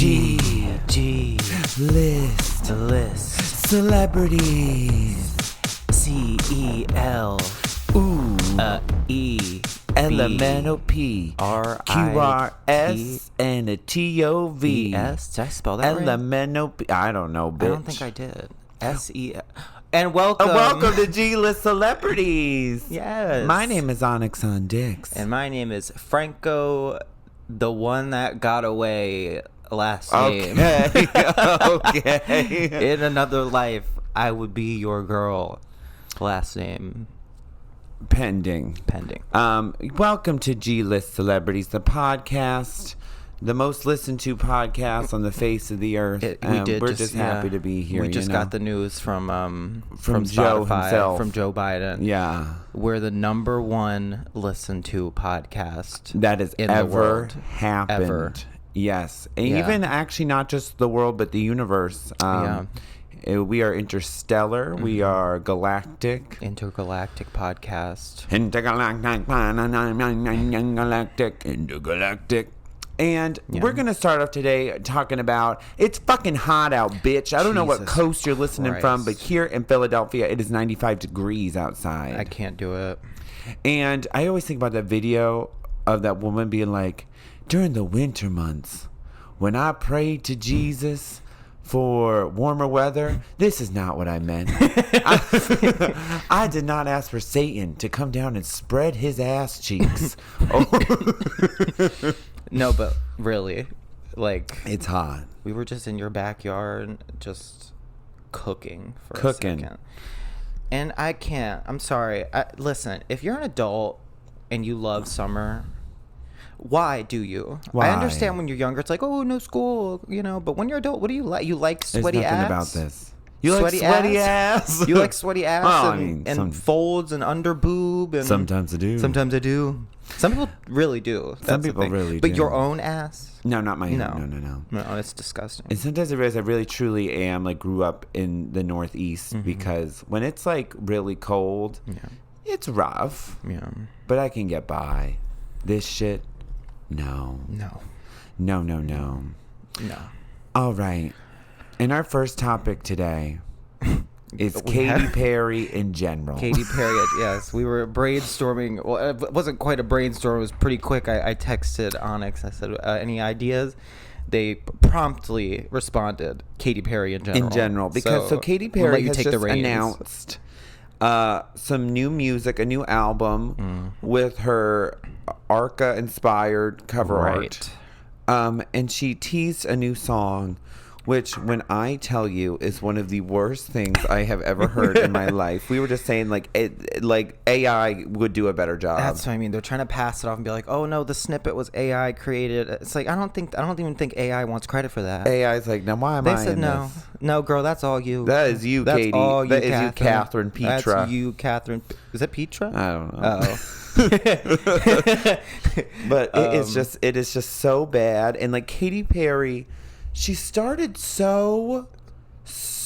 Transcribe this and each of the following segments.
G list celebrities. CEL Ooh. E Elemental P QRS and a TOV. ES. Did I spell that right? Elemental P. I don't know, bitch. I don't think I did. SEL. And welcome. Welcome to G List Celebrities. Yes. My name is Onyx on Dix. And my name is Franco, the one that got away last Okay. name. Okay. In another life, I would be your girl. Last name. Pending. Welcome to G List Celebrities, the podcast, the most listened to podcast on the face of the earth. We're just happy to be here. We just got the news from Joe Spotify, himself, from Joe Biden. Yeah, we're the number one listened to podcast that has in ever the world. happened. Ever. Yes, and even actually not just the world, but the universe. We are interstellar. Mm-hmm. We are galactic. Intergalactic podcast. Intergalactic. And we're going to start off today talking about, it's fucking hot out, bitch. I don't know what coast you're listening from, but here in Philadelphia, it is 95 degrees outside. I can't do it. And I always think about that video of that woman being like, during the winter months, when I prayed to Jesus for warmer weather, this is not what I meant. I did not ask for Satan to come down and spread his ass cheeks. No, but really, like, it's hot. We were just in your backyard, just cooking a second. And I can't. I'm sorry. Listen, if you're an adult and you love summer, why do you? Why? I understand when you're younger, it's like, oh, no school, but when you're adult, what do you like? You like sweaty There's nothing ass? about this. You like sweaty ass? You like sweaty ass and folds and under boob? And sometimes I do. Sometimes I do. Some people really do. Some people really do. But your own ass? No, not my own. No, it's disgusting. And sometimes I realize I really truly am, like, grew up in the Northeast because when it's, like, really cold, it's rough. Yeah. But I can get by. This shit, no. All right. And our first topic today is Katy Perry in general. Katy Perry, yes. We were brainstorming. Well, it wasn't quite a brainstorm. It was pretty quick. I texted Onyx. I said, any ideas? They promptly responded, Katy Perry in general. Because so Katy Perry has just announced some new music, a new album with her Arca-inspired cover art. And she teased a new song, which, when I tell you, is one of the worst things I have ever heard in my life. We were just saying, like AI would do a better job. That's what I mean. They're trying to pass it off and be like, "Oh no, the snippet was AI created." It's like I don't even think AI wants credit for that. AI's like, now why am I? They said no, no, girl, that's all you. That is you, that's Katy. All you, that is Katherine. you, Katherine Petra. That's you, Katherine. Is it Petra? I don't know. But it is just so bad. And like Katy Perry, she started so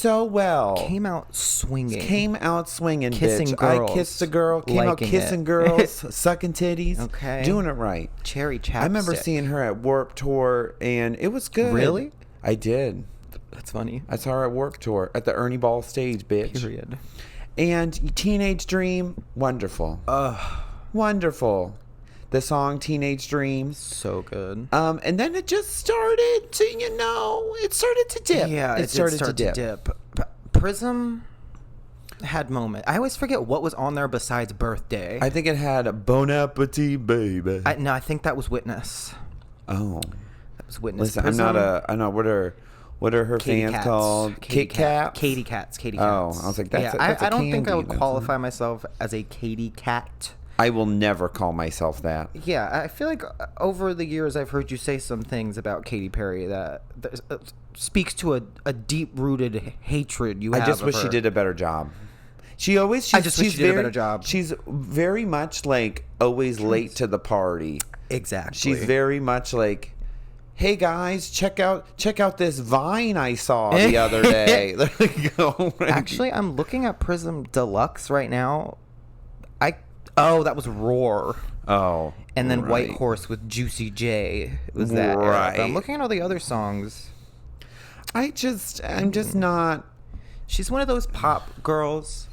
well. Came out swinging, kissing bitch. Girls. I kissed a girl. Came out kissing girls, sucking titties. Okay, doing it right. Cherry chapstick. I remember seeing her at Warped Tour, and it was good. Really? I did. That's funny. I saw her at Warped Tour at the Ernie Ball stage, bitch. Period. And Teenage Dream, wonderful. Wonderful. The song Teenage Dream. So good. And then it just started to, it started to dip. Yeah, it started to dip. Prism had moment. I always forget what was on there besides Birthday. I think it had Bon Appetit, baby. No, I think that was Witness. Oh. That was Witness. Listen, I'm not what are her Katy fans Cats. called? Katy Cats? Katy Cats. Oh, I was like, that's I don't think I would qualify myself as a Katy Cat. I will never call myself that. Yeah, I feel like over the years I've heard you say some things about Katy Perry that speaks to a deep-rooted hatred you have I just of wish her. she did a better job. She always. I just wish she did a better job. She's very much like always late to the party. Exactly. She's very much like, hey guys, check out this Vine I saw the other day. There you go. Actually, I'm looking at Prism Deluxe right now. Oh, that was Roar. Oh. And then White Horse with Juicy J was that era. But I'm looking at all the other songs. I'm just not. She's one of those pop girls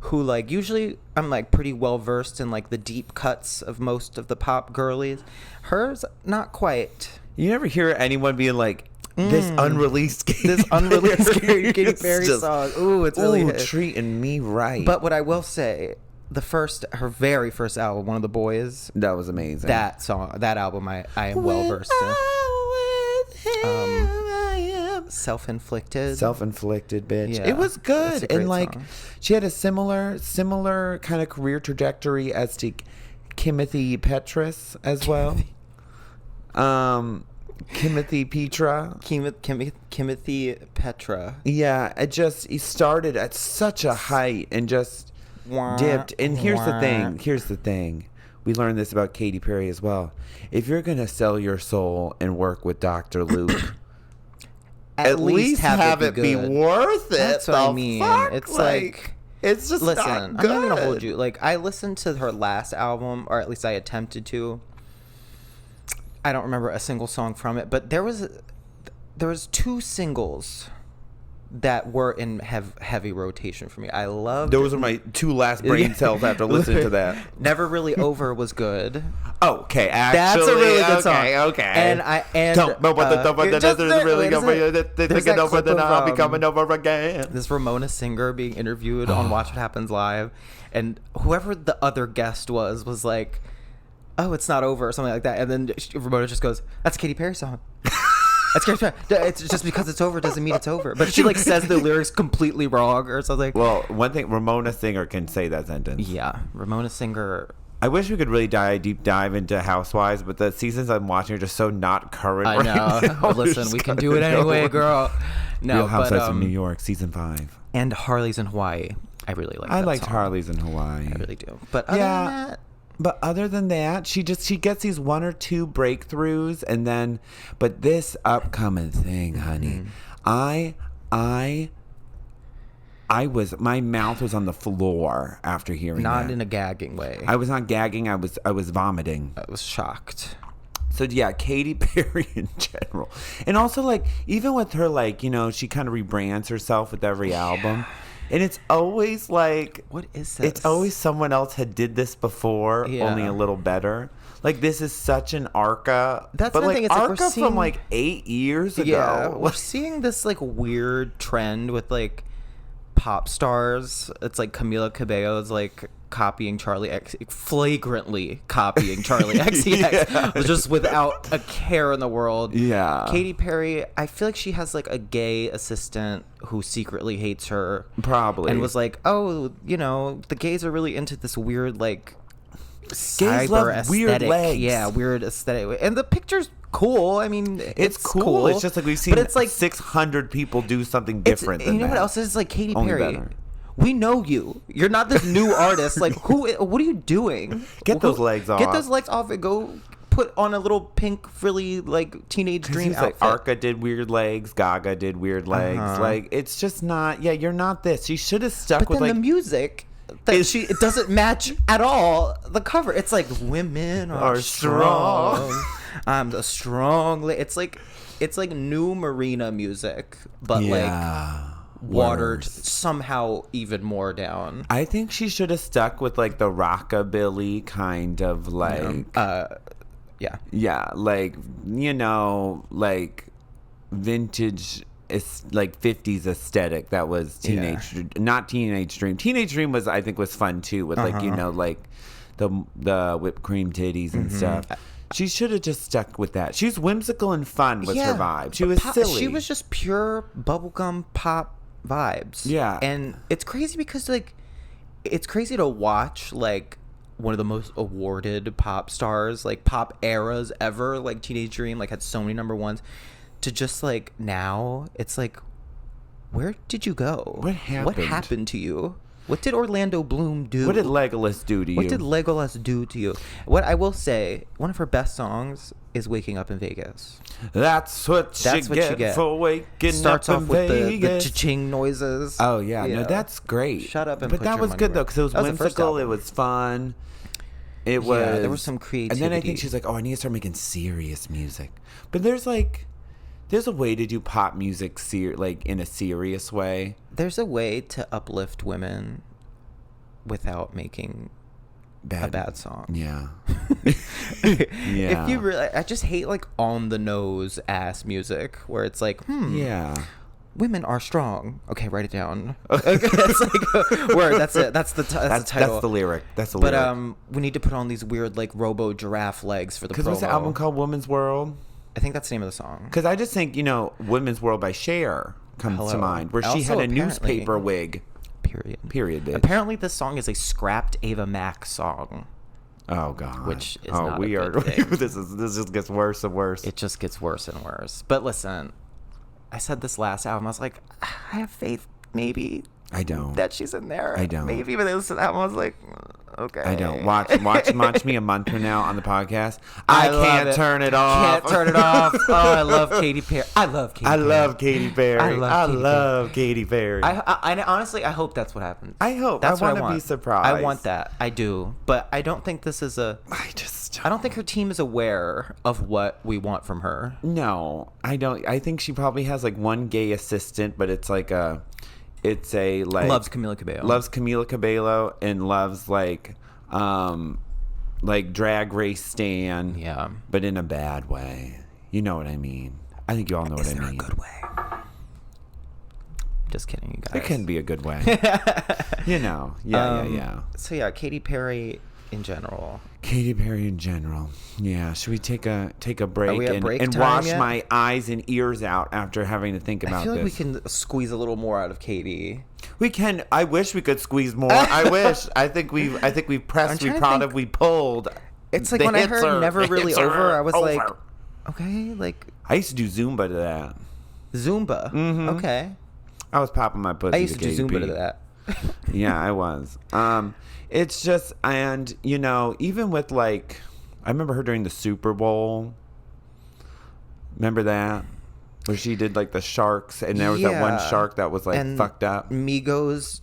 who, like, usually I'm, like, pretty well versed in, like, the deep cuts of most of the pop girlies. Hers, not quite. You never hear anyone being like, this unreleased Katy Perry song. Ooh, it's really treating me right. But what I will say, her very first album, One of the Boys. That was amazing. That song, that album, I am well versed in. Self-inflicted, bitch. Yeah, it was good, and like song. She had a similar kind of career trajectory as to Katherine Petra as well. Katherine Petra. Katherine Petra. Yeah, he started at such a height and just dipped. And here's the thing. We learned this about Katy Perry as well. If you're gonna sell your soul and work with Dr. Luke. At least have it be worth it. That's what I mean. Fuck? It's like it's just listen, not good. I'm not gonna hold you. Like, I listened to her last album, or at least I attempted to. I don't remember a single song from it, but there was 2 singles that were in heavy rotation for me. I loved. Those are my 2 last brain cells after listening to that. Never Really Over was good. Okay, actually, that's a really good song. Okay. And I'll be coming over again. This Ramona Singer being interviewed on Watch What Happens Live, and whoever the other guest was like, "Oh, it's not over," or something like that, and then Ramona just goes, "That's a Katy Perry song." It's just because it's over doesn't mean it's over. But she like says the lyrics completely wrong or something. Well, one thing, Ramona Singer can say that sentence. Yeah, Ramona Singer. I wish we could really deep dive into Housewives, but the seasons I'm watching are just so not current. I know. Now. Listen, we can do it anyway, girl. No, Real Housewives of New York, season 5, and Harley's in Hawaii. I really like. I liked Harley's in Hawaii. I really do. But other than that. But other than that, she gets these 1 or 2 breakthroughs, and then, but this upcoming thing, honey, my mouth was on the floor after hearing that. Not in a gagging way. I was not gagging. I was vomiting. I was shocked. So yeah, Katy Perry in general, and also like even with her, like, you know, she kind of rebrands herself with every album. And it's always like, what is this? It's always someone else had did this before, only a little better. Like, this is such an Arca. That's but the like thing. It's Arca like from like 8 years ago. Yeah, we're seeing this like weird trend with like pop stars. It's like Camila Cabello's like copying Charlie X, flagrantly copying Charlie XCX, just without a care in the world. Yeah. Katy Perry, I feel like she has like a gay assistant who secretly hates her. Probably. And was like, oh, you know, the gays are really into this weird like gays love aesthetic. Weird legs. Yeah, weird aesthetic. And the picture's cool. I mean, it's cool. It's just like we've seen, but it's like 600 people do something different than you know that. What else is like Katy Only Perry? better. We know you. You're not this new artist. Like, what are you doing? Get those legs off. Get those legs off and go put on a little pink frilly like teenage dream outfit. Like Arca did weird legs, Gaga did weird legs. Like, it's just not. Yeah, you're not this. She should have stuck with then like the music. It doesn't match at all the cover. It's like women are strong. I'm the strong. It's like new Marina music, but like watered somehow even more down. I think she should have stuck with like the rockabilly kind of like like, you know, like vintage. It's like 50s aesthetic. That was not Teenage Dream. Teenage Dream was, I think, was fun too, with like, you know, like the whipped cream titties and stuff. She should have just stuck with that. She was whimsical and fun with her vibe. She was silly. She was just pure bubblegum pop vibes. Yeah. And it's crazy because like it's crazy to watch like one of the most awarded pop stars, like pop eras ever, like Teenage Dream, like had so many number ones, to just like now it's like, where did you go? What happened? What happened to you? What did Orlando Bloom do? What did Legolas do to you? What did Legolas do to you? What I will say, one of her best songs is "Waking Up in Vegas." That's what you get for waking Starts up off in with Vegas. the cha-ching noises. Oh yeah, no, that's great. Shut up and but put that your was money good where- though, because it was That was the first whimsical. It album. was fun. It was. There was some creativity. And then I think she's like, "Oh, I need to start making serious music." But there's a way to do pop music like in a serious way. There's a way to uplift women without making a bad song. Yeah. If you really, I just hate like on the nose ass music where it's like, Yeah. women are strong. Okay, write it down. It's like word. That's it. That's the title. That's the lyric. That's the lyric. But we need to put on these weird like robo giraffe legs for the promo. Because what's the album called? Woman's World. I think that's the name of the song. Because I just think Women's World by Cher comes to mind, where she had a newspaper wig. Period. Bitch. Apparently, this song is a scrapped Ava Max song. Oh God. Which is not a good thing. This just gets worse and worse. It just gets worse and worse. But listen, I said this last album. I was like, I have faith, maybe. I don't. That she's in there. I don't. Maybe, but I listened to that album. I was like, okay. I don't. Watch me a month from now on the podcast. I can't turn it off. Can't turn it off. Oh, I love Katy Perry. I love Katy Perry. I love Katy Perry. I honestly, I hope that's what happens. I hope. That's I what I want want. to be surprised. I want that. I do. But I don't think this is a... I don't think her team is aware of what we want from her. No, I don't. I think she probably has like one gay assistant, but it's like a... It's a like... Loves Camila Cabello. Loves Camila Cabello and loves like Drag Race Stan. Yeah. But in a bad way. You know what I mean. I think you all know what I mean. Is there a good way? Just kidding, you guys. It can be a good way. Yeah. So yeah, Katy Perry in general. Katy Perry in general. Yeah. Should we take a break? Are we at break and time wash yet? my eyes and ears out after having to think about I feel like this? we can squeeze a little more out of Katy. We can. I wish we could squeeze more. I wish. I think we've pressed, we prodded, we pulled. It's like The when I hits heard are- Never the Really hits are Over, I was like, over. okay, like I used to do Zumba to that. Zumba. Mm-hmm. Okay. I was popping my pussy. I used to do Zumba KP. to that. Yeah, I was. It's just, and even with like, I remember her during the Super Bowl. Remember that? Where she did like the sharks, and there was that one shark that was like And fucked up. Migos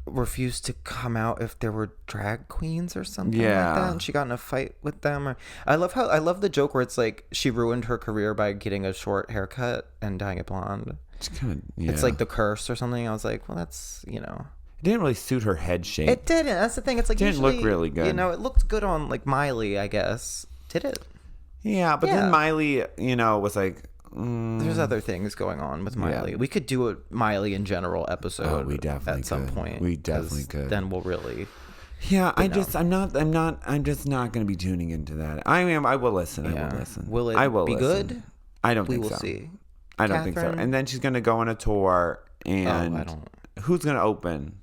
refused to come out if there were drag queens or something like Yeah. that, and she got in a fight with them. I love the joke where it's like she ruined her career by getting a short haircut and dyeing it blonde. It's kind of, It's like the curse or something. I was like, well, that's It didn't really suit her head shape. It didn't. That's the thing. It's like Didn't usually, look really good. It looked good on like Miley, I guess. Did it? Yeah, but then Miley, was like, There's other things going on with Miley. Yeah. We could do a Miley in general episode. Oh, we definitely at some could. point. We definitely 'cause could. Then we'll really. Yeah, I'm just not going to be tuning into that. I will listen. Yeah. I will listen. Will it I will be listen. good? I don't We think will so. see. I don't think so. Katherine? And then she's going to go on a tour, and I don't. who's going to open?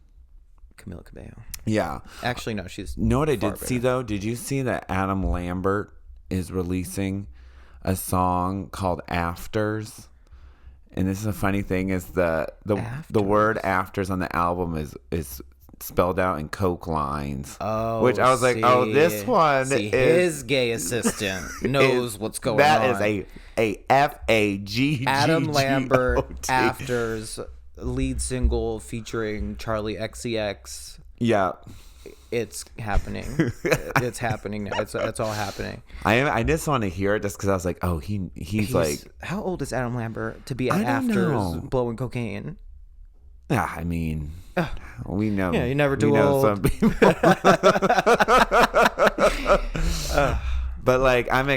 Camila Cabello. Yeah. Actually, no. She's. Know what I far did better. see though? Did you see that Adam Lambert is releasing a song called Afters? And this is a funny thing: is the word "afters" on the album is spelled out in Coke lines. Oh, which I was like, oh, this one is his gay assistant knows what's going on. That is a FAGG. Adam Lambert Afters lead single featuring Charlie XCX. Yeah. It's happening. It's happening now. It's all happening. I just want to hear it just because I was like, oh, he's like, how old is Adam Lambert to be at I don't Afters know. blowing cocaine? I mean, we know. Yeah, you never do we know old. some people. But like, I'm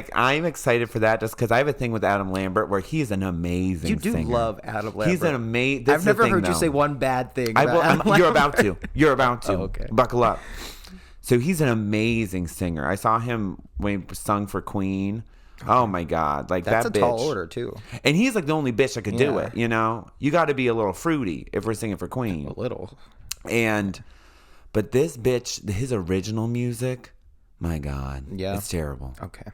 excited for that just because I have a thing with Adam Lambert where he's an amazing. You do singer. love Adam Lambert. He's an amazing. I've never heard you say one bad thing. I will. about Adam You're Lambert. about to. You're about to. Oh, okay. Buckle up. So he's an amazing singer. I saw him when he sung for Queen. Oh my God! Like That's that a bitch. tall order too. And he's like the only bitch that could do Yeah. it. You got to be a little fruity if we're singing for Queen. A little. But this bitch, his original music, My God. Yeah. It's terrible. Okay.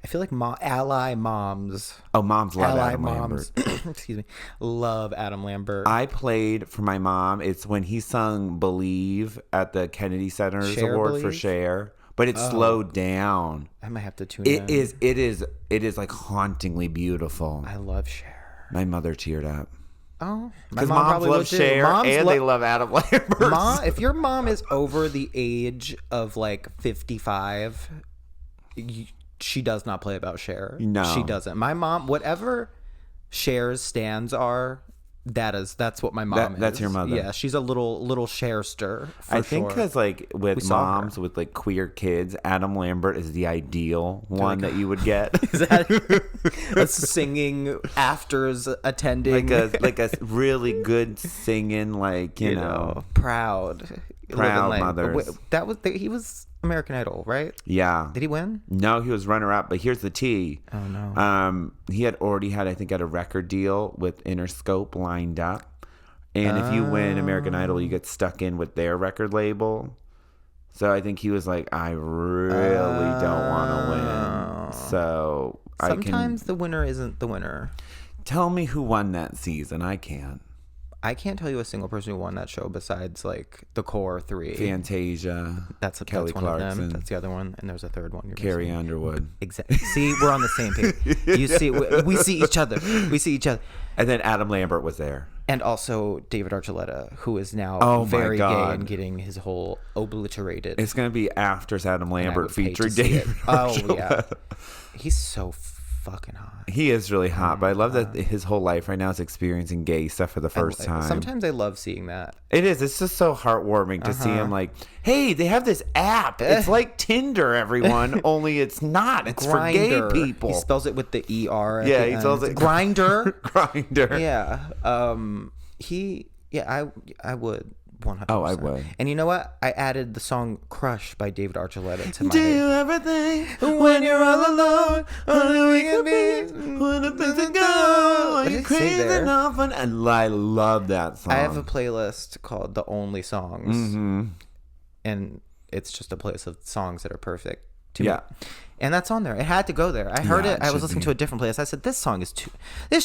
I feel like ally moms. Oh, moms love ally Adam moms, Lambert. excuse me. Love Adam Lambert. I played for my mom. It's when he sung Believe at the Kennedy Center's Cher Award Believe? for Cher. But it's slowed down. I might have to tune It in. is like hauntingly beautiful. I love Cher. My mother teared up. Oh, because moms love Cher and they love Adam Lambert. If your mom is over the age of like 55, she does not play about Cher. No, she doesn't. My mom, whatever Cher's stands are, that's what my mom is. That's your mother. Yeah, she's a little Cherster. I think because like with moms with like queer kids, Adam Lambert is the ideal one that you would get. Is that a singing afters attending, like a really good singing, like you know, proud mothers. He was American Idol, right? Yeah. Did he win? No, he was runner up. But here's the tea. Oh no. He had already had, I think, a record deal with Interscope lined up, and if you win American Idol, you get stuck in with their record label. So I think he was like, I really don't want to win. So sometimes the winner isn't the winner. Tell me who won that season. I can't. I can't tell you a single person who won that show besides like the core three. Fantasia. That's Kelly one Clarkson. of them. That's the other one, and there's a third one. Carrie Underwood. Exactly. See, we're on the same page. You see, we see each other. We see each other. And then Adam Lambert was there, and also David Archuleta, who is now very gay and getting his whole obliterated. It's gonna be Afters Adam Lambert featuring David Archuleta. Oh yeah, he's so fucking hot. He is really hot, but I love that his whole life right now is experiencing gay stuff for the first time. Sometimes I love seeing that. It is. It's just so heartwarming to see him like, hey, they have this app. It's like Tinder, everyone, only it's not. It's Grindr. For gay people. He spells it with the ER. Yeah, he spells it Grindr. Grindr. Yeah. I would. 100%. Oh, I would. And you know what? I added the song "Crush" by David Archuleta to my. Do you ever think when you're all alone, only we can be when the things that go? Are you crazy enough? And I love that song. I have a playlist called "The Only Songs," and it's just a playlist of songs that are perfect to me. And that's on there. It had to go there. I heard it. I was listening to a different playlist. I said, this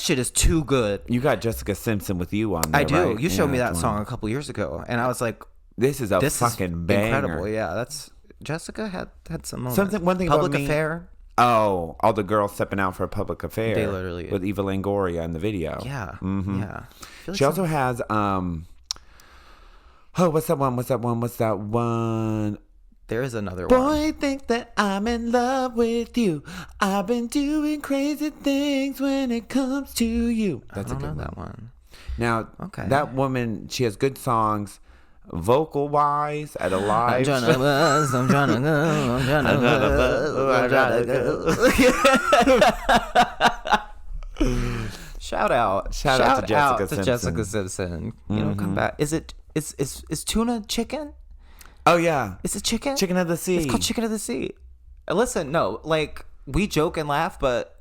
shit is too good. You got Jessica Simpson with you on there, I do. Right? You showed me that song a couple years ago, and I was like, this is fucking banger. Incredible. Yeah, that's Jessica had some moments. One thing Public about me, Affair. Oh, all the girls stepping out for a public affair. They literally with Eva Longoria in the video. Yeah. Mm-hmm. Yeah. Like she also has what's that one? There is another one. Boy, think that I'm in love with you. I've been doing crazy things when it comes to you. That's I don't know that one. Now, that woman, she has good songs, vocal wise, at a live. I'm trying to go. Shout out to Jessica Simpson. You know, come back. Is tuna chicken? Oh, yeah. Is it chicken? Chicken of the Sea. It's called Chicken of the Sea. Listen, no, like, we joke and laugh, but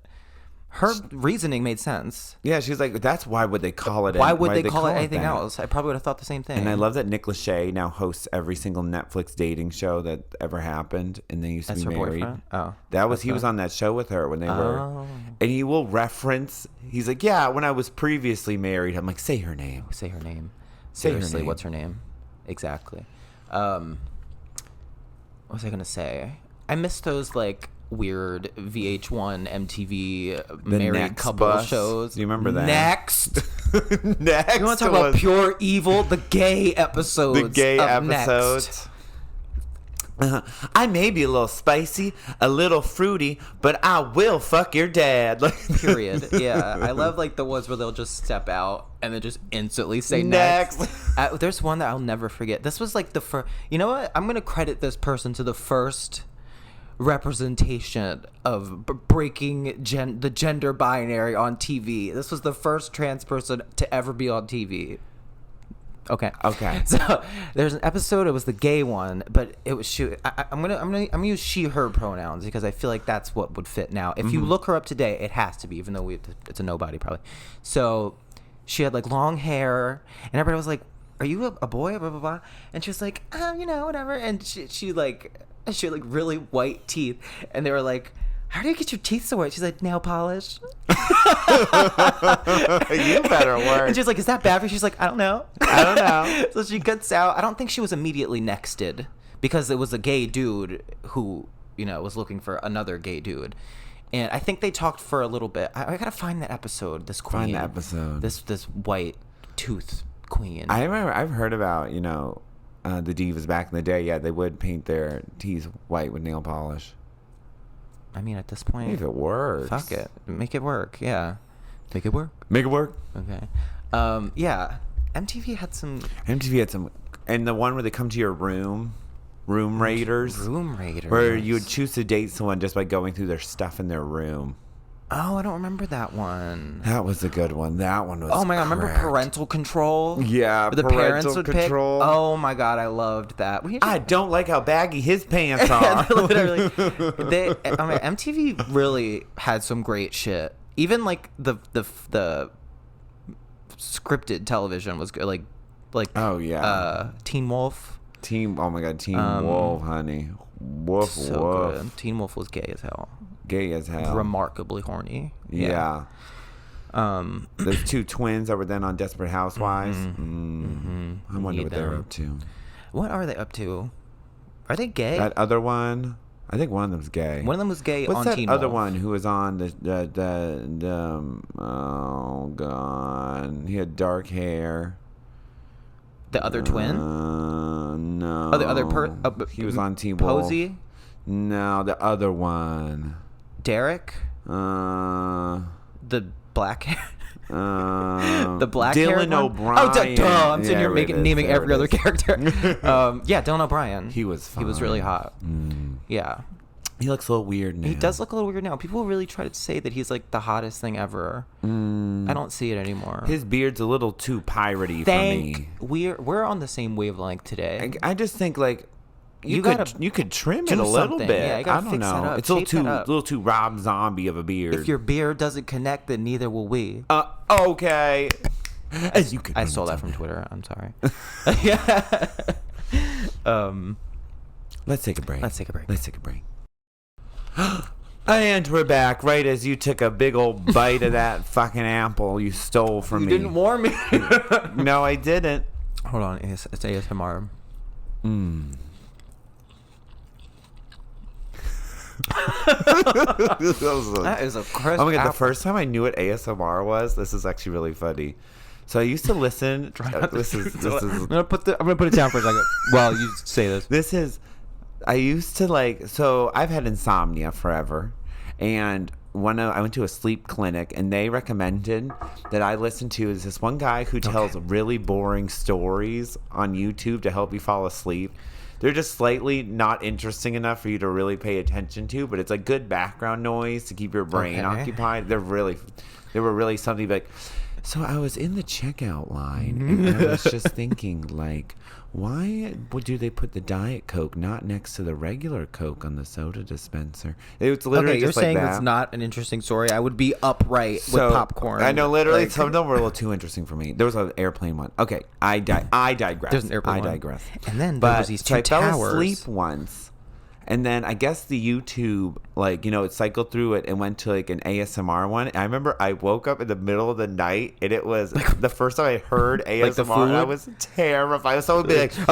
her reasoning made sense. Yeah, she's like, that's why would they call it Why would they call it anything else? I probably would have thought the same thing. And I love that Nick Lachey now hosts every single Netflix dating show that ever happened, and they used to be married. Boyfriend? Oh. He was on that show with her when they were. And he will reference, he's like, yeah, when I was previously married. I'm like, say her name. Say her name. Seriously, her name. What's her name? Exactly. What was I gonna say? I miss those like weird VH1 MTV married couple shows. Do you remember that? Next. Next. You want to talk about pure evil? The gay episodes. The gay episodes. I may be a little spicy, a little fruity, but I will fuck your dad. Period. Yeah, I love like the ones where they'll just step out and then just instantly say next. There's one that I'll never forget. This was like the first. You know what? I'm gonna credit this person to the first representation of breaking the gender binary on TV. This was the first trans person to ever be on TV. Okay. So there's an episode. It was the gay one, but it was I'm gonna use she/her pronouns because I feel like that's what would fit now. If you look her up today, it has to be, even though it's a nobody probably. So she had like long hair, and everybody was like, "Are you a boy?" Blah blah blah. And she was like, "You know, whatever." And she like And she had like really white teeth. And they were like, how do you get your teeth so white? She's like, nail polish. You better work. And she's like, is that bad for you? She's like, I don't know. So she gets out. I don't think she was immediately nexted because it was a gay dude who, you know, was looking for another gay dude. And I think they talked for a little bit. I gotta find that episode. This queen. Find the episode. This white tooth queen. I remember. I've heard about, you know, the divas back in the day. Yeah, they would paint their teeth white with nail polish. I mean, at this point, if it works, fuck it, make it work. Yeah, make it work. Make it work. Okay. Yeah. MTV had some, and the one where they come to your room raiders. Room raiders. Where you would choose to date someone just by going through their stuff in their room. Oh, I don't remember that one. That was a good one. That one was. Oh my god, remember parental control? Yeah, the parents would control. Pick? Oh my god, I loved that. I don't like how baggy his pants are. Literally, MTV really had some great shit. Even like the scripted television was good. Like oh yeah, Teen Wolf. Oh my god, Teen Wolf, honey. Woof so woof. Good. Teen Wolf was gay as hell. Gay as hell. Remarkably horny. Yeah. Those two twins that were then on Desperate Housewives. I wonder what they're up to. What are they up to? Are they gay? That other one, I think one of them's gay. One of them was gay. What's on that Teen other Wolf? one who was on the oh god, he had dark hair. The other twin? No. Oh, the other he was on Teen Wolf. Posey? No, the other one. Derek? The black hair? The black Dylan hair O'Brien. Oh, duh. I'm sitting here naming every other character. Yeah, Dylan O'Brien. He was fine. He was really hot. Yeah. He looks a little weird now. He does look a little weird now. People really try to say that he's like the hottest thing ever. I don't see it anymore. His beard's a little too piratey for me. We're on the same wavelength today. I just think like you could trim it a little bit. Yeah, I don't know. It's a little too Rob Zombie of a beard. If your beard doesn't connect, then neither will we. Okay. As you could. I stole that from Twitter. I'm sorry. Yeah. Let's take a break. Oh, And we're back right as you took a big old bite of that fucking apple you stole from me. You didn't warn me. No, I didn't. Hold on. It's ASMR. That is a crisp Oh my god, apple. the first time I knew what ASMR was, this is actually really funny. So I used to listen. This is. I'm gonna put it down for a second while you say this. I used to like. So I've had insomnia forever, and I went to a sleep clinic, and they recommended that I listen to this one guy who tells really boring stories on YouTube to help you fall asleep. They're just slightly not interesting enough for you to really pay attention to, but it's like good background noise to keep your brain occupied. They were really something like. So I was in the checkout line, and I was just thinking, like, why do they put the Diet Coke not next to the regular Coke on the soda dispenser? It was literally just like that. You're saying that's not an interesting story. I would be upright with popcorn. I know, literally, some of them were a little too interesting for me. There was an airplane one. Okay, I digress. There's an airplane I one. digress. And then there was these two towers. I fell asleep once. And then I guess the YouTube, like, you know, it cycled through it and went to like an ASMR one. And I remember I woke up in the middle of the night, and it was the first time I heard ASMR. Like I was terrified. Someone would be like, I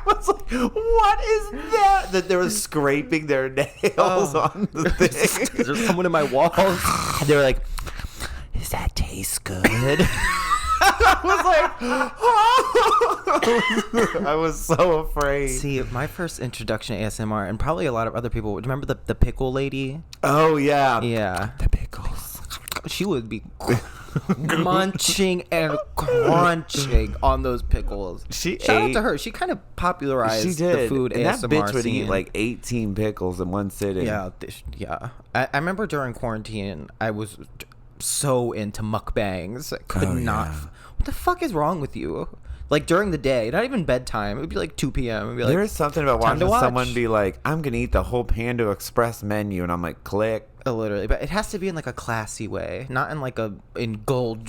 was like, what is that? That they were scraping their nails on the thing. There's someone in my walls. And they were like, does that taste good? I was like, I was so afraid. See, my first introduction to ASMR, and probably a lot of other people, remember the pickle lady? Oh, yeah. Yeah. The pickles. She would be munching and crunching on those pickles. Shout out to her. She kind of popularized the food and ASMR that bitch would scene. eat like 18 pickles in one sitting. Yeah. I remember during quarantine, I was so into mukbangs. I could not. Yeah. What the fuck is wrong with you? Like during the day, not even bedtime. It would be like 2 p.m. It'd be like, there is something about watching someone be like, I'm going to eat the whole Panda Express menu. And I'm like, click. Literally. But it has to be in like a classy way. Not in like in gold.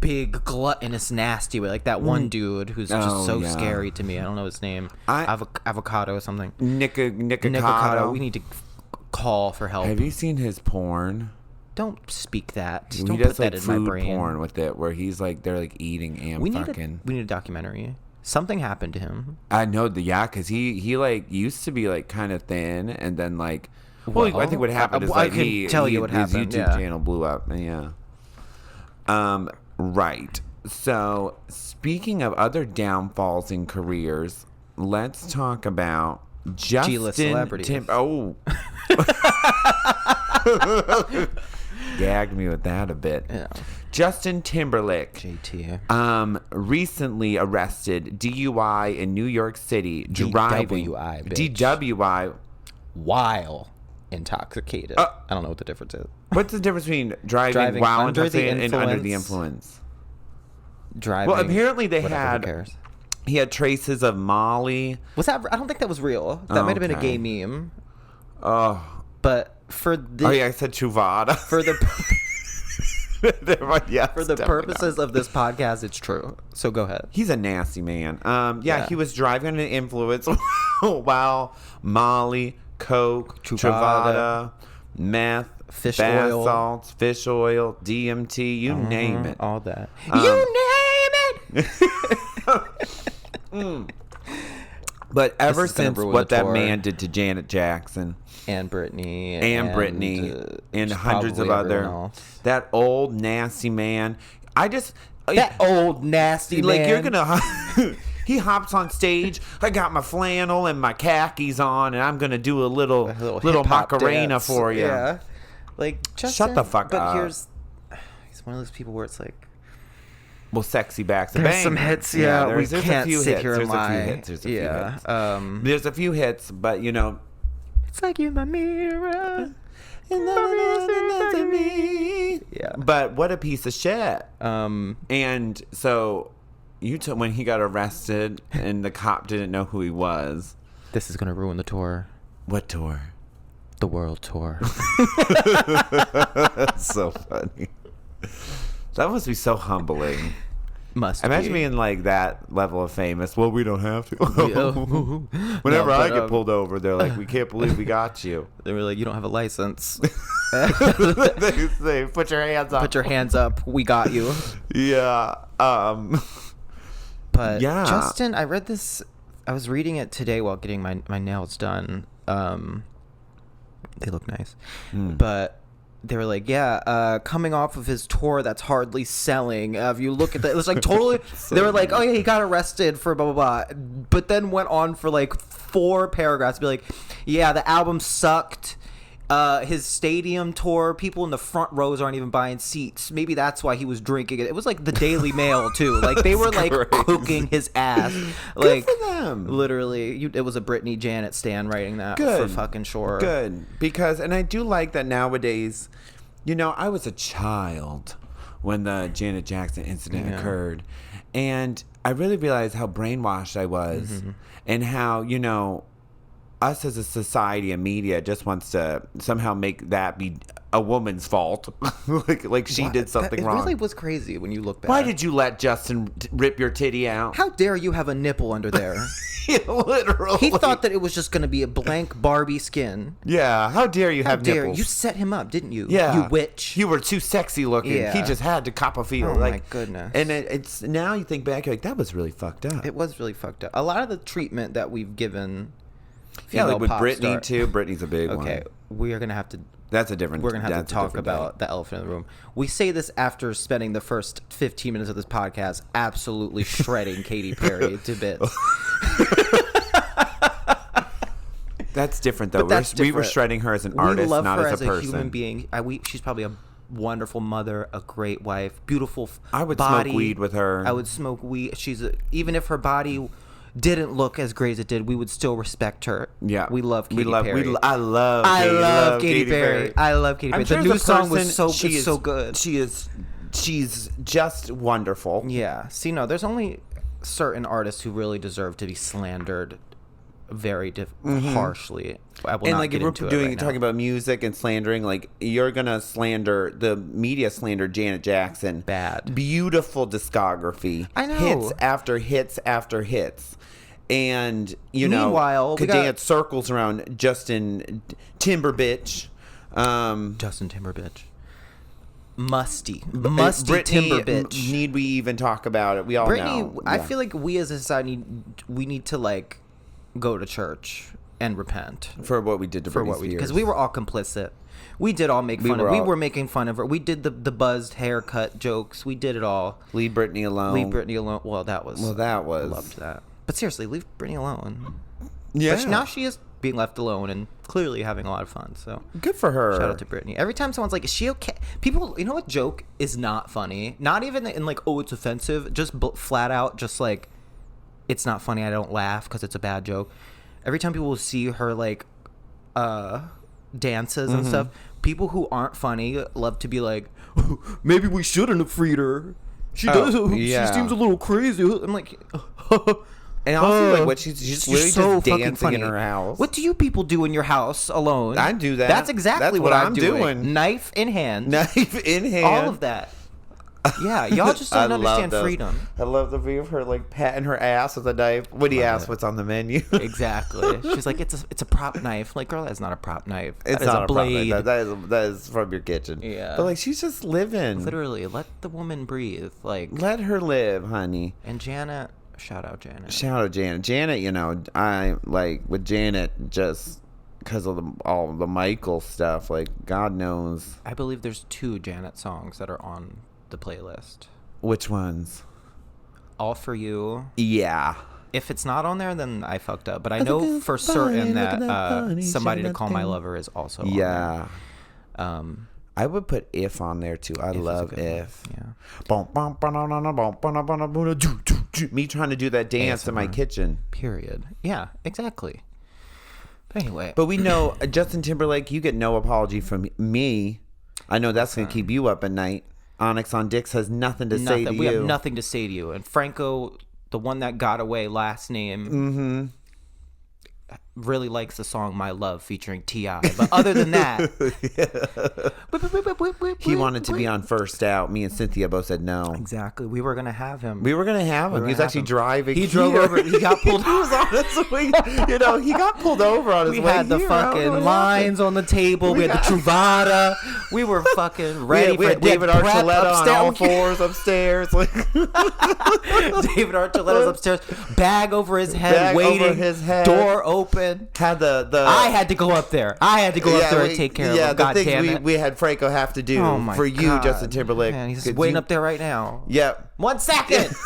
big gluttonous nasty way, like that one dude who's just so scary to me. I don't know his name. Avocado or something. Nicocado. We need to call for help. Have you seen his porn? Don't speak that. He Don't does put that in my brain. Porn with it, where he's like they're like eating and fucking. We need a documentary. Something happened to him. I know because he like used to be like kind of thin, and then like. Well, I think what happened is like his YouTube channel blew up. Yeah. Right. So, speaking of other downfalls in careers, let's talk about Justin G-list celebrities. Gagged me with that a bit. Yeah. Justin Timberlake. JT. Recently arrested DUI in New York City. Driving. DWI, bitch. DWI. While intoxicated. I don't know what the difference is. What's the difference between driving while intoxicated and under the influence? Driving. Well, apparently they had. Who cares? He had traces of Molly. Was that? I don't think that was real. That might have been a gay meme. Oh. But for the. Oh yeah, I said Chuvada. For the. Yes, for the purposes of this podcast, it's true. So go ahead. He's a nasty man. He was driving under the influence while Molly, coke, Truvada, meth, fish bath oil, salts, fish oil, DMT, you name it. All that. You name it! But ever since what that man did to Janet Jackson and Britney and hundreds of other, that old nasty man, old nasty man, like you're gonna. He hops on stage. I got my flannel and my khakis on, and I'm gonna do a little Macarena dance for you. Yeah, like Justin, shut the fuck up. But he's one of those people where it's like, well, sexy backs. There's some hits. Yeah, we can't sit here and lie. There's a few hits. There's a few hits, but it's like you're my mirror. Yeah. But what a piece of shit. And so when he got arrested and the cop didn't know who he was. This is going to ruin the tour. What tour? The world tour. That's so funny. That must be so humbling. Imagine being like that level of famous. Well, we don't have to. Whenever I get pulled over, they're like, we can't believe we got you. They were like, you don't have a license. They say, put your hands up. Put your hands up. We got you. Yeah. But yeah. Justin, I read this. I was reading it today while getting my nails done. They look nice. But they were like, coming off of his tour that's hardly selling. If you look at that, it was like totally. They were like, oh yeah, he got arrested for blah blah blah, but then went on for like 4 paragraphs to be like, yeah, the album sucked. His stadium tour, people in the front rows aren't even buying seats. Maybe that's why he was drinking it. It was like the Daily Mail too. Like they were like cooking his ass. Like good for them. Literally, it was a Britney Janet stan writing that for fucking sure. Good, because and I do like that nowadays. I was a child when the Janet Jackson incident occurred, and I really realized how brainwashed I was, and how us as a society and media just wants to somehow make that be a woman's fault. like she did something wrong. It really was crazy when you look back. Why did you let Justin rip your titty out? How dare you have a nipple under there? Literally. He thought that it was just going to be a blank Barbie skin. Yeah. How dare you have nipples? You set him up, didn't you? Yeah. You witch. You were too sexy looking. Yeah. He just had to cop a feel. Oh, my goodness. And it's now you think back, you're like, that was really fucked up. It was really fucked up. A lot of the treatment that we've given... like with Britney too. Britney's a big one. Okay, we are gonna have to. That's a different. We're gonna have to talk about the elephant in the room. We say this after spending the first 15 minutes of this podcast absolutely shredding Katy Perry to bits. That's different though. We were shredding her as an artist, not as a person. We love her as a human being. She's probably a wonderful mother, a great wife, beautiful body. I would smoke weed with her. I would smoke weed. Even if her body didn't look as great as it did, we would still respect her. Yeah, we love Katy Perry. I love Katy Perry. I love Katy Perry. The new song was so good. She's just wonderful. Yeah. See, no, there's only certain artists who really deserve to be slandered very harshly. I will and not like get if we're into doing it right talking now. about music and slandering, like you're gonna slander the media slander Janet Jackson. Bad. Beautiful discography. I know. Hits after hits after hits. And Meanwhile, could dance circles around Justin Timberbatch. Justin Timberbatch. Musty Timberbatch. Need we even talk about it? We all know. I feel like we as a society, we need to like go to church and repent for what we did to Britney Spears. Because we were all complicit. We did all make fun of. We were making fun of her. We did the buzzed haircut jokes. We did it all. Leave Britney alone. Well, that was. I loved that. But seriously, leave Britney alone. Yeah. But now she is being left alone and clearly having a lot of fun. So good for her. Shout out to Britney. Every time someone's like, "Is she okay?" People, you know what joke is not funny? Not even in like, "Oh, it's offensive." Just flat out, just like, it's not funny. I don't laugh because it's a bad joke. Every time people will see her like dances and stuff, people who aren't funny love to be like, maybe we shouldn't have freed her. She she seems a little crazy. I'm like, and also like what she's literally so just dancing in her house. What do you people do in your house alone? I do that. That's exactly what I'm doing. Knife in hand. All of that. Yeah, y'all just don't understand freedom. I love the view of her like patting her ass with a knife when he asks what's on the menu. Exactly. She's like, it's a prop knife. Like, girl, that's not a prop knife. It's not a blade. That is from your kitchen. Yeah. But like, she's just living. Literally, let the woman breathe. Like, let her live, honey. And Janet, shout out Janet. Janet, I like with Janet just because of all the Michael stuff. Like, God knows. I believe there's 2 Janet songs that are on the playlist. Which ones? All For You. Yeah. If it's not on there, then I fucked up. But I know for certain that Somebody to Call My Lover is also on there. I would put If on there too. I love If. Yeah. Me trying to do that dance in my kitchen. Period. Yeah, exactly. But anyway. But we know, Justin Timberlake, you get no apology from me. I know that's going to keep you up at night. Onyx on Dicks has nothing to say to you. We have nothing to say to you. And Franco, the one that got away, last name, really likes the song My Love featuring T.I. But other than that... He wanted to be on First Out. Me and Cynthia both said no. Exactly. We were going to have him. He was actually driving. He drove over. He got pulled He was on his way. He got pulled over on his way. We had the fucking lines on the table. We had the Truvada. We were fucking ready. We had David Archuleta on all fours upstairs. David Archuleta's upstairs. Bag over his head, waiting. Door open. I had to go up there. I had to go up there and take care of him. God damn it. We had Franco have to do for you, Justin Timberlake. Man, he's waiting up there right now. Yep. 1 second.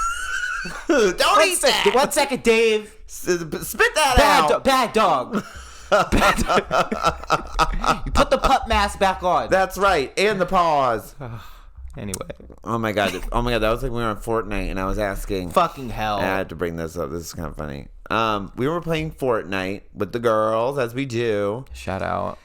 Don't eat that. 1 second, Dave. Spit that out. Bad dog. You put the pup mask back on. That's right. And the paws. Anyway. Oh my god. That was like we were on Fortnite and I was asking. Fucking hell. I had to bring this up. This is kind of funny. We were playing Fortnite with the girls, as we do. Shout out.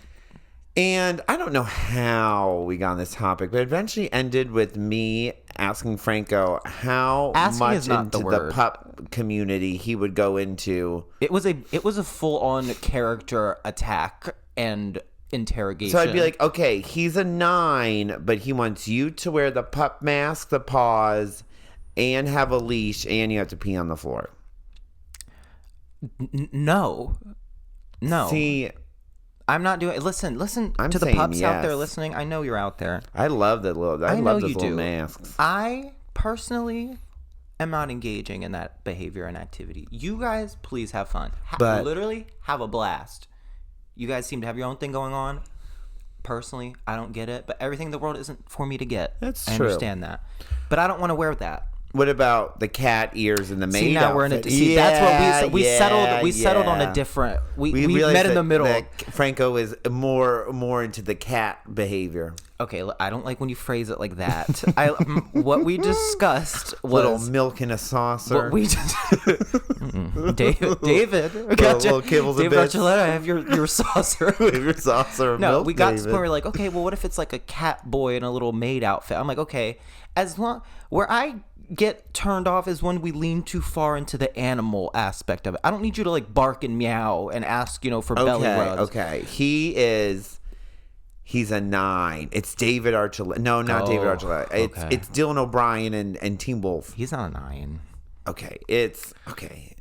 And I don't know how we got on this topic, but it eventually ended with me asking Franco how much into the pup community he would go into. It was a full-on character attack and interrogation. So I'd be like, okay, he's a 9, but he wants you to wear the pup mask, the paws, and have a leash, and you have to pee on the floor. No. See, I'm not doing. Listen to the pups out there listening. I know you're out there. I love that little. I love those little masks. I personally am not engaging in that behavior and activity. You guys, please have fun. Literally have a blast. You guys seem to have your own thing going on. Personally, I don't get it, but everything in the world isn't for me to get. That's true. I understand that, but I don't want to wear that. What about the cat ears and the maid now outfit? We're in a, that's what we settled. We settled on a different. We met in the middle. That Franco is more into the cat behavior. Okay, I don't like when you phrase it like that. What we discussed was little milk in a saucer. What we David, little kibbles David and bits. Archuleta, I have your saucer. Your saucer of no, milk, we got David. to the point where we're like, okay, well, what if it's like a cat boy in a little maid outfit? I'm like, okay, as long where I get turned off is when we lean too far into the animal aspect of it. I don't need you to like bark and meow and ask, for belly rubs. Okay. He's a 9. It's David Archuleta. No, not David Archuleta. It's Dylan O'Brien and Teen Wolf. He's not a 9. Okay. It's okay.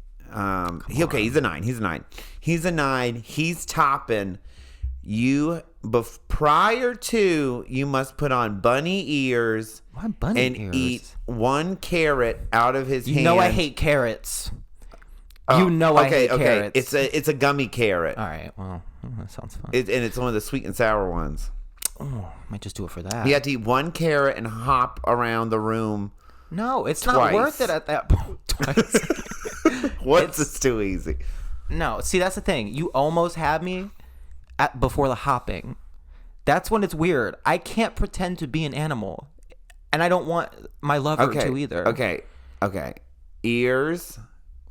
He's a 9. He's a 9. He's a 9. He's topping. Prior to, you must put on bunny ears. Why bunny ears? And eat 1 carrot out of his hand. You know I hate carrots. I hate carrots. It's a gummy carrot. All right. Well, that sounds fun. And it's one of the sweet and sour ones. Oh, might just do it for that. You have to eat 1 carrot and hop around the room. No, it's not worth it at that point. Twice. It's too easy. No, see, that's the thing. You almost had me before the hopping. That's when it's weird. I can't pretend to be an animal, and I don't want my lover to either. Okay. Ears,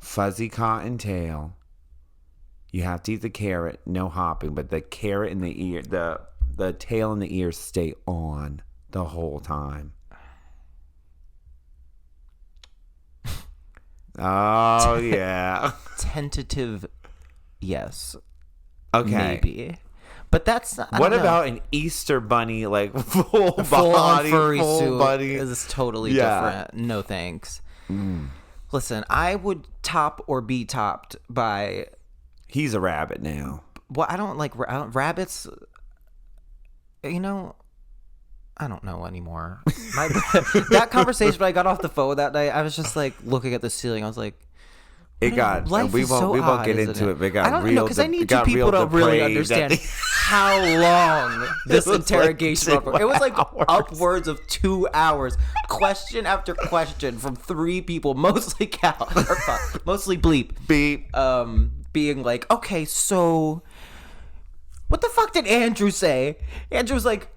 fuzzy cotton tail. You have to eat the carrot, no hopping, but the carrot and the ear, the tail and the ears stay on the whole time. Oh, yeah. Tentative, yes. Okay. Maybe. But that's... What about an Easter bunny, like full body, furry full suit body? Is totally different. No thanks. Listen, I would top or be topped by... He's a rabbit now. Well, I don't like rabbits. I don't know anymore. That conversation when I got off the phone that night, I was just like looking at the ceiling. I was like, we won't get into it. But it got I don't know, because I need you people to really understand how long this interrogation was. It was like upwards of 2 hours, question after question from 3 people, mostly Cal, mostly Bleep. Being like, okay, so what the fuck did Andrew say? Andrew was like,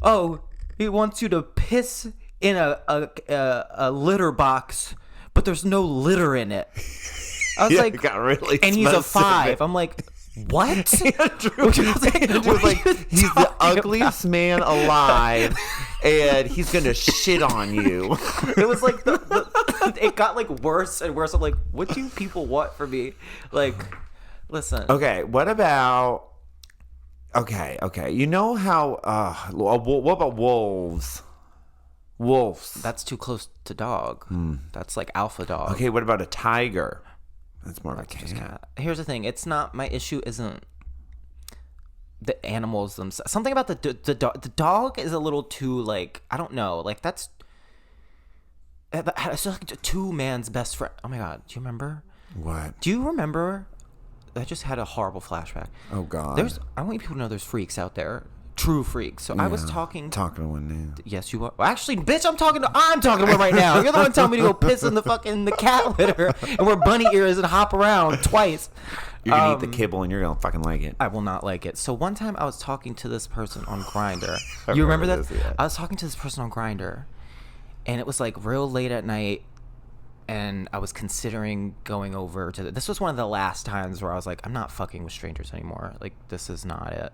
oh, he wants you to piss in a litter box, but there's no litter in it. I was like, got really and he's a 5. I'm like, what? Andrew was like, he's the ugliest man alive, and he's gonna shit on you. It was like it got like worse and worse. I'm like, what do you people want from me? Like, listen. Okay, what about? Okay. You know how? What about wolves? Wolves. That's too close to dog. That's like alpha dog. Okay, what about a tiger? That's more of a cat. Here's the thing. It's not, my issue isn't the animals themselves. Something about the dog is a little too, like, I don't know. Like, it's just like 2 man's best friend. Oh my God. Do you remember? What? Do you remember? I just had a horrible flashback. Oh God. I want people to know there's freaks out there. True freaks. So I was talking to one now. Yes, you are. Well, actually, bitch, I'm talking to one right now. You're the one telling me to go piss in the cat litter and wear bunny ears and hop around twice. You're gonna eat the kibble and you're gonna fucking like it. I will not like it. So one time I was talking to this person on Grindr. You remember that? Yeah. I was talking to this person on Grindr, and it was like real late at night, and I was considering going over to this was one of the last times where I was like, I'm not fucking with strangers anymore. Like, this is not it.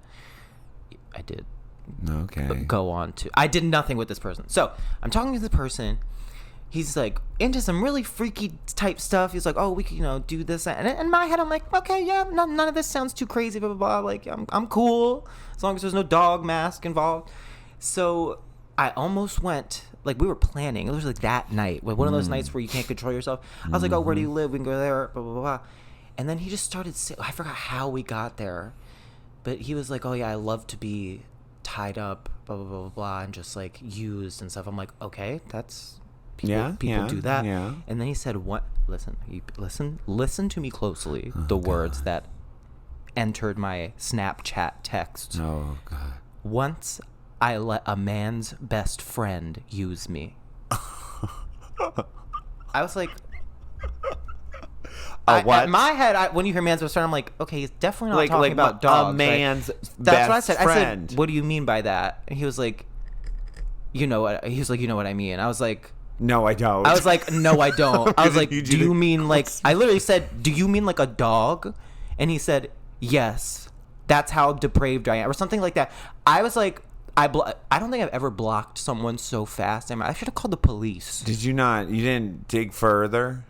I did. Okay. Go on to. I did nothing with this person. So I'm talking to the person. He's like into some really freaky type stuff. He's like, oh, we can, do this. And in my head, I'm like, okay, yeah, none of this sounds too crazy, blah, blah, blah. Like, I'm cool as long as there's no dog mask involved. So I almost went, like, we were planning. It was like that night, one of those nights where you can't control yourself. I was like, oh, where do you live? We can go there, blah, blah, blah, blah. And then he just started saying, I forgot how we got there. But he was like, oh, yeah, I love to be tied up, blah, blah, blah, blah, blah, and just, like, used and stuff. I'm like, okay, that's... People do that. Yeah. And then he said, what? Listen to me closely. Oh, the words that entered my Snapchat text. Oh, God. Once I let a man's best friend use me. I was like... what? In my head, when you hear man's best friend, I'm like, okay, he's definitely not talking about dogs. A man's best That's what I said. friend. I said, what do you mean by that? And he was like, you know what I mean. I was like, no, I don't. I was like, no, I don't. I was like, do you mean like, I literally said, do you mean like a dog? And he said, yes. That's how depraved I am, or something like that. I was like, I don't think I've ever blocked someone so fast. I should have called the police. Did you not? You didn't dig further?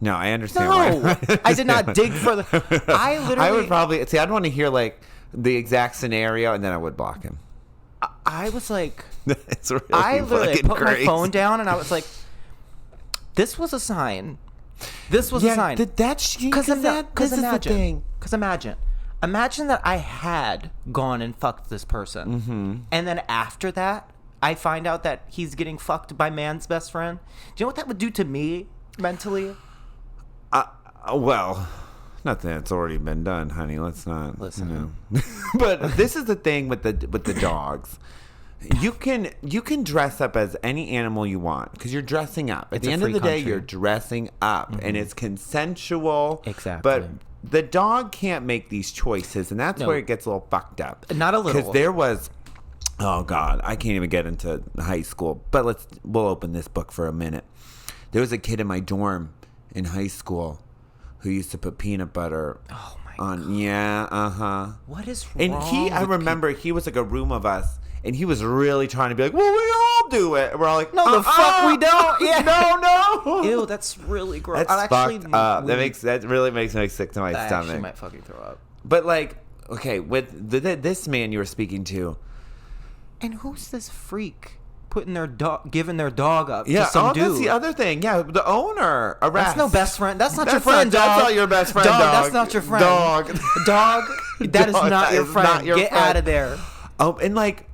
No, I understand. No, I did not dig further. I would probably see. I'd want to hear like the exact scenario, and then I would block him. I was like, it's really I literally put crazy. my phone down, and I was like, this was a sign. This was a sign. Because imagine that I had gone and fucked this person, and then after that, I find out that he's getting fucked by man's best friend. Do you know what that would do to me mentally? Well, nothing that's already been done, honey. Let's not listen. But this is the thing with the dogs. You can dress up as any animal you want because you're dressing up. At the end of the day, you're dressing up, and it's consensual. Exactly. But the dog can't make these choices, and that's where it gets a little fucked up. Not a little. Because there was, oh God, I can't even get into high school. But we'll open this book for a minute. There was a kid in my dorm in high school who used to put peanut butter on. God. Yeah, What is wrong? And I remember he was like a room of us. And he was really trying to be like, well, we all do it. And we're all like, no, the fuck we don't. Yeah. No. Ew, that's really gross. That's fucked up. That really makes me sick to my stomach. I actually might fucking throw up. But like, okay, with this man you were speaking to. And who's this freak giving their dog up to some dude? That's the other thing. Yeah, the owner. Arrest. That's no best friend. That's not your friend, dog. That's not your best friend, dog. That's not your friend. Dog. That is not your friend. Get out of there. And like...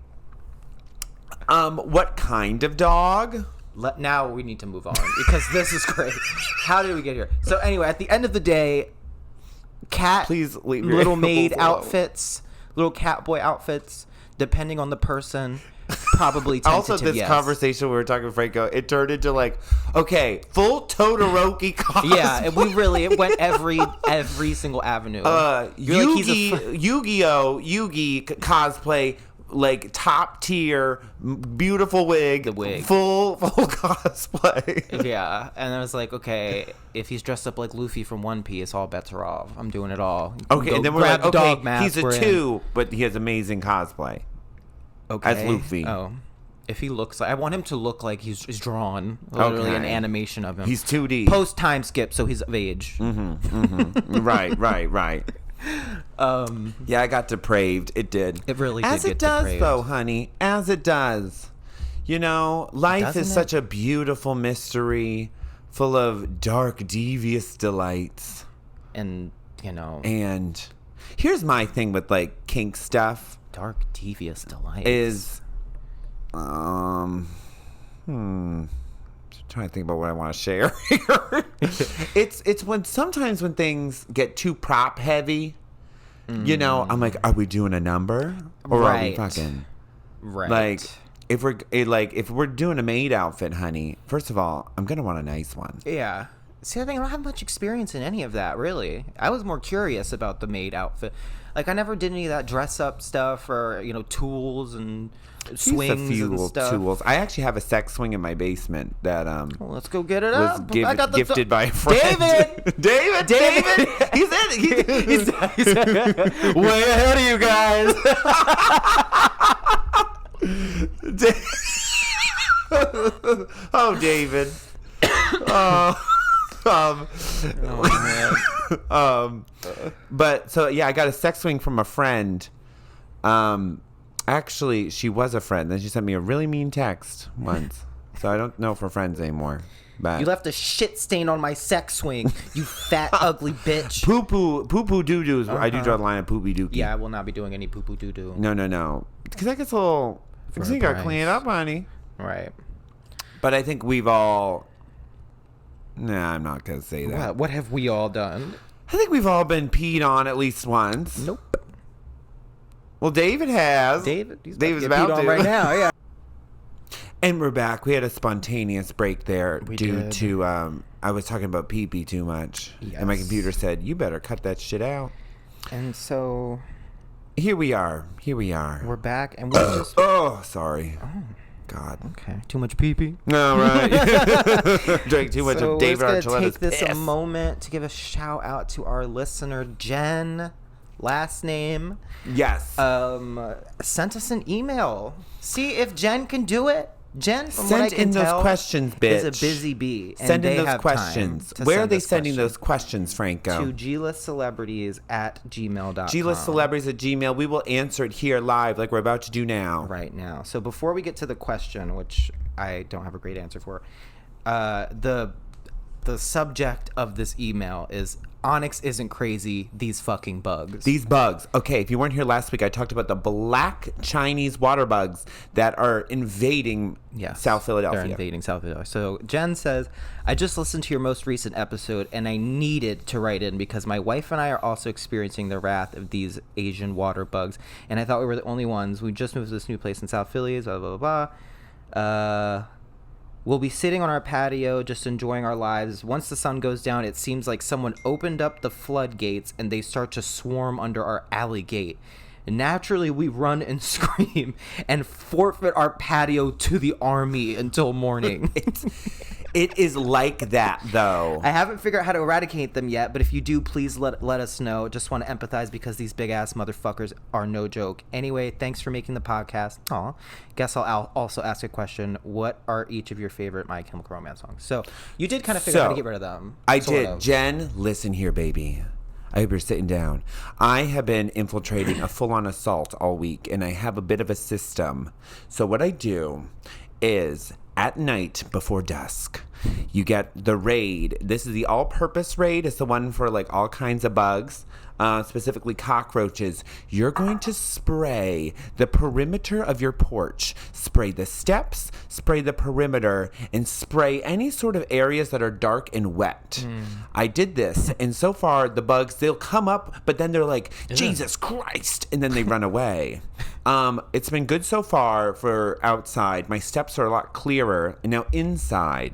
what kind of dog? Now we need to move on because this is great. How did we get here? So anyway, at the end of the day, please leave your little maid outfits, little cat boy outfits, depending on the person, probably tentative. Also, this conversation we were talking with Franco, it turned into like, okay, full Todoroki cosplay. Yeah, it went every single avenue. Yugi cosplay. Like top tier, beautiful wig, full cosplay. Yeah, and I was like, okay, if he's dressed up like Luffy from One Piece, all bets are off. I'm doing it all. Okay, and then we're like, okay, he's a 2, but he has amazing cosplay. Okay, as Luffy. Oh, if he looks like, I want him to look like he's drawn, literally an animation of him. He's 2D. Post time skip, so he's of age. Right. Yeah, I got depraved. It did. It really did. As it does, though, honey. As it does. You know, life is such a beautiful mystery, full of dark, devious delights. And, you know. And here's my thing with, like, kink stuff. Dark, devious delights. Is, trying to think about what I want to share here. It's sometimes when things get too prop heavy, you know, I'm like, are we doing a number or are we fucking like if we're doing a maid outfit, honey, first of all, I'm gonna want a nice one. Yeah. See, I think I don't have much experience in any of that, really. I was more curious about the maid outfit. Like, I never did any of that dress-up stuff or, you know, tools and swings and stuff. Tools. I actually have a sex swing in my basement that well, let's go get it was up. Gifted by a friend. David. He's in. He's way ahead of you guys. Oh, David. But so yeah, I got a sex swing from a friend. Actually, she was a friend. Then she sent me a really mean text once. So I don't know if we're friends anymore. But you left a shit stain on my sex swing, you fat ugly bitch. Poo-poo doo-doos. I do draw the line of poopy dookie. Yeah, I will not be doing any poo-poo doo-doo. No. Because that gets a little... Because you got to clean it up, honey. Right. But I think we've all... Nah, I'm not going to say that. What have we all done? I think we've all been peed on at least once. Nope. Well, David has. David's about to. Right now, yeah. And we're back. We had a spontaneous break there due to I was talking about pee-pee too much. Yes. And my computer said, you better cut that shit out. And so... Here we are. We're back and we're just... Oh, sorry. Oh. God. Okay. Too much pee-pee? No, right. Drank too much of David Archuleta's piss. Take this a moment to give a shout out to our listener, Jen last name. Yes. Sent us an email. See if Jen can do it. Jen, from what I can Send in tell, those questions, bitch. is a busy bee. Send in those questions. Where are they sending those questions, Franco? To glistcelebrities@gmail.com. glistcelebrities@gmail. We will answer it here live like we're about to do now. Right now. So before we get to the question, which I don't have a great answer for, the subject of this email is Onyx isn't crazy, these fucking bugs. These bugs. Okay, if you weren't here last week, I talked about the black Chinese water bugs that are invading South Philadelphia. They're invading South Philadelphia. So Jen says, I just listened to your most recent episode and I needed to write in because my wife and I are also experiencing the wrath of these Asian water bugs. And I thought we were the only ones. We just moved to this new place in South Philly, blah, blah, blah, blah. We'll be sitting on our patio, just enjoying our lives. Once the sun goes down, it seems like someone opened up the floodgates and they start to swarm under our alley gate. And naturally, we run and scream and forfeit our patio to the army until morning. It is like that, though. I haven't figured out how to eradicate them yet, but if you do, please let us know. Just want to empathize because these big-ass motherfuckers are no joke. Anyway, thanks for making the podcast. Aw. Guess I'll also ask a question. What are each of your favorite My Chemical Romance songs? So, you did kind of figure out how to get rid of them. I did. Jen, listen here, baby. I hope you're sitting down. I have been infiltrating a full-on assault all week, and I have a bit of a system. So what I do is, at night before dusk, you get the raid. This is the all-purpose raid. It's the one for like all kinds of bugs, specifically cockroaches. You're going to spray the perimeter of your porch. Spray the steps, spray the perimeter, and spray any sort of areas that are dark and wet. I did this, and so far the bugs, they'll come up, but then they're like, Jesus Christ, and then they run away. It's been good so far for outside. My steps are a lot clearer. And now inside,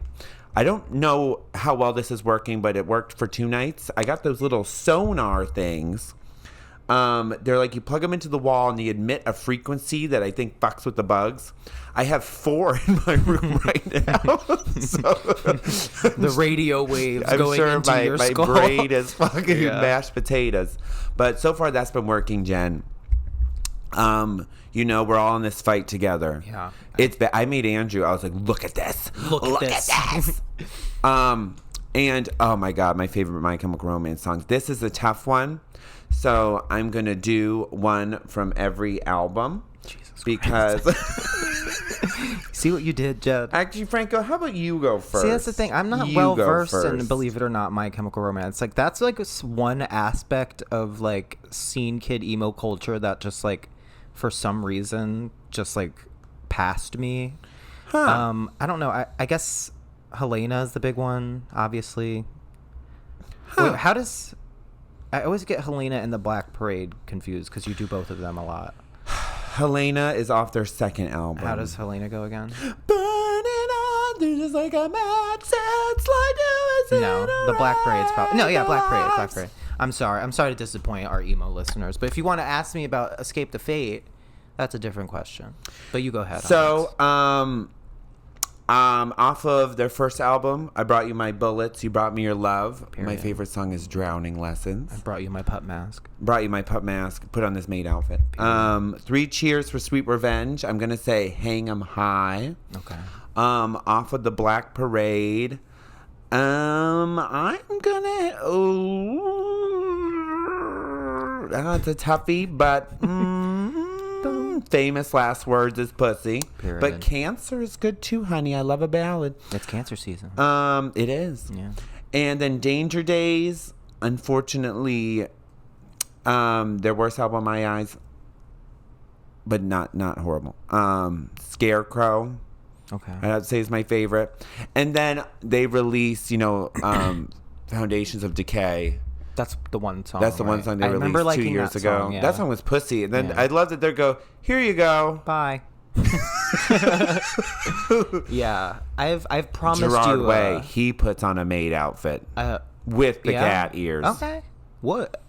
I don't know how well this is working, but it worked for 2 nights. I got those little sonar things. They're like you plug them into the wall and they emit a frequency that I think fucks with the bugs. I have 4 in my room right now. So, the radio waves going into your skull. My brain is fucking mashed potatoes. But so far that's been working, Jen. You know, we're all in this fight together. Yeah. I made Andrew, I was like, look at this. Look at this. And oh my God, my favorite My Chemical Romance songs. This is a tough one. So I'm going to do one from every album. Jesus because see what you did, Jed. Actually, Franco, how about you go first? See, that's the thing. I'm not well versed in, believe it or not, My Chemical Romance. Like, that's like one aspect of like scene kid emo culture that just like, for some reason, just like passed me. I don't know. I guess Helena is the big one, obviously. Wait, how does... I always get Helena and the Black Parade confused because you do both of them a lot. Helena is off their second album. How does Helena go again? Burning on, they're just like a mad sense like No, the Black Parade's probably... No, yeah, Black Parade. I'm sorry to disappoint our emo listeners, but if you want to ask me about Escape the Fate, that's a different question. But you go ahead. So, off of their first album, I Brought You My Bullets, You Brought Me Your Love. Period. My favorite song is Drowning Lessons. I Brought You My Pup Mask. Brought You My Pup Mask. Put on this maid outfit. 3 Cheers for Sweet Revenge. I'm going to say Hang 'Em High. Okay. Off of the Black Parade. I'm gonna... it's a toughie, but... Famous Last Words is Pussy. Period. But Cancer is good too, honey. I love a ballad. It's cancer season. It is. Yeah. And then Danger Days, unfortunately, their worst album in my eyes, but not horrible. Scarecrow. Okay. I'd have to say is my favorite. And then they released, Foundations of Decay. That's the one song. That's the one song they released 2 years ago. Song, yeah. That song was Pussy. And then I love that they go, here you go. Bye. Yeah. I've promised Gerard you. Way, he puts on a maid outfit with the cat ears. Okay. What?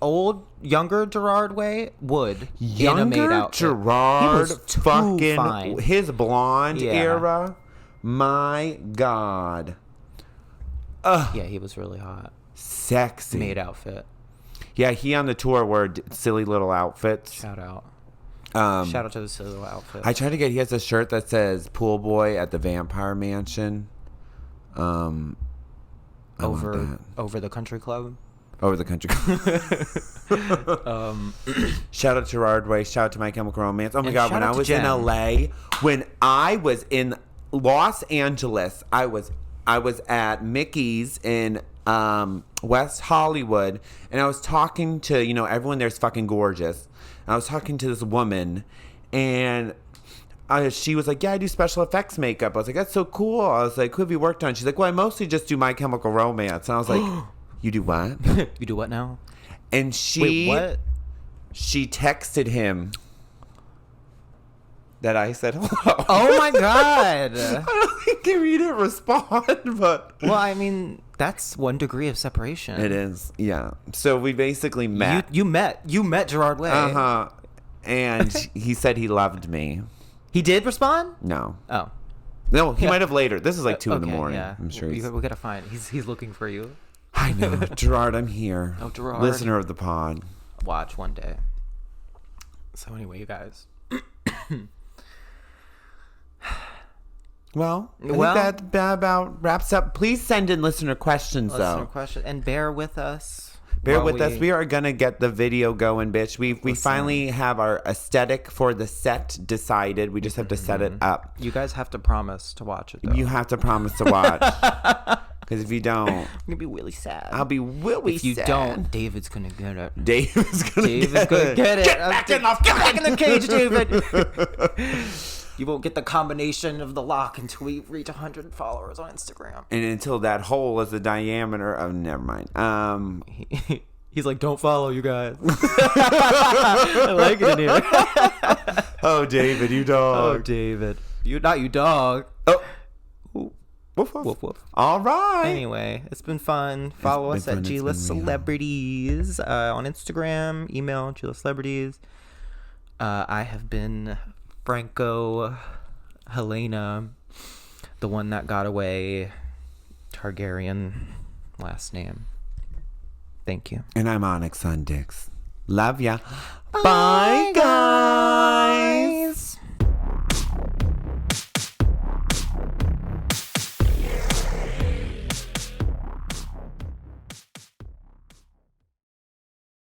Younger Gerard Way would. Younger in a maid outfit. Gerard, he was too fucking fine. His blonde era. My God. Yeah, he was really hot. Sexy. Maid outfit. Yeah, he on the tour wore silly little outfits. Shout out. Shout out to the silly little outfits. I tried to get. He has a shirt that says "Pool Boy at the Vampire Mansion." Over the country club. Over the country club. Shout out to Gerard Way. Shout out to My Chemical Romance. Oh my God! When I was in LA, when I was in Los Angeles, I was at Mickey's in West Hollywood, and I was talking to everyone there's fucking gorgeous. And I was talking to this woman, and she was like, "Yeah, I do special effects makeup." I was like, "That's so cool." I was like, "Who have you worked on?" She's like, "Well, I mostly just do My Chemical Romance." And I was like, "You do what?" You do what now? And Wait, what? She texted him that I said hello. Oh my God. I don't think he didn't respond, but well, I mean, that's 1 degree of separation. It is, yeah. So we basically met. You met Gerard Way. And he said he loved me. He did respond? No. Oh. No, he might have later. This is like 2 in the morning. Yeah. I'm sure we gotta find. He's looking for you. I know. Gerard, I'm here. Oh, Gerard. Listener of the pod. Watch one day. So anyway, you guys. Well, I think that about wraps up. Please send in listener questions, though. And bear with us. Bear with us. We are going to get the video going, bitch. We finally have our aesthetic for the set decided. We just have to set it up. You guys have to promise to watch it, though. You have to promise to watch. Because if you don't... I'm going to be really sad. I'll be really sad. If you don't, David's going to get it. David's going to get it. Get back in the cage, David. You won't get the combination of the lock until we reach 100 followers on Instagram. And until that hole is the diameter of... Never mind. He's like, don't follow, you guys. I like it in here. Oh, David, you dog. Oh, David. Not you dog. Oh. Woof, woof. Woof, woof. All right. Anyway, it's been fun. Follow us at G-List Celebrities on Instagram. Email G-List Celebrities. I have been Franco Helena, the one that got away, Targaryen last name. Thank you. And I'm Onyx on Dix. Love ya. Bye, guys.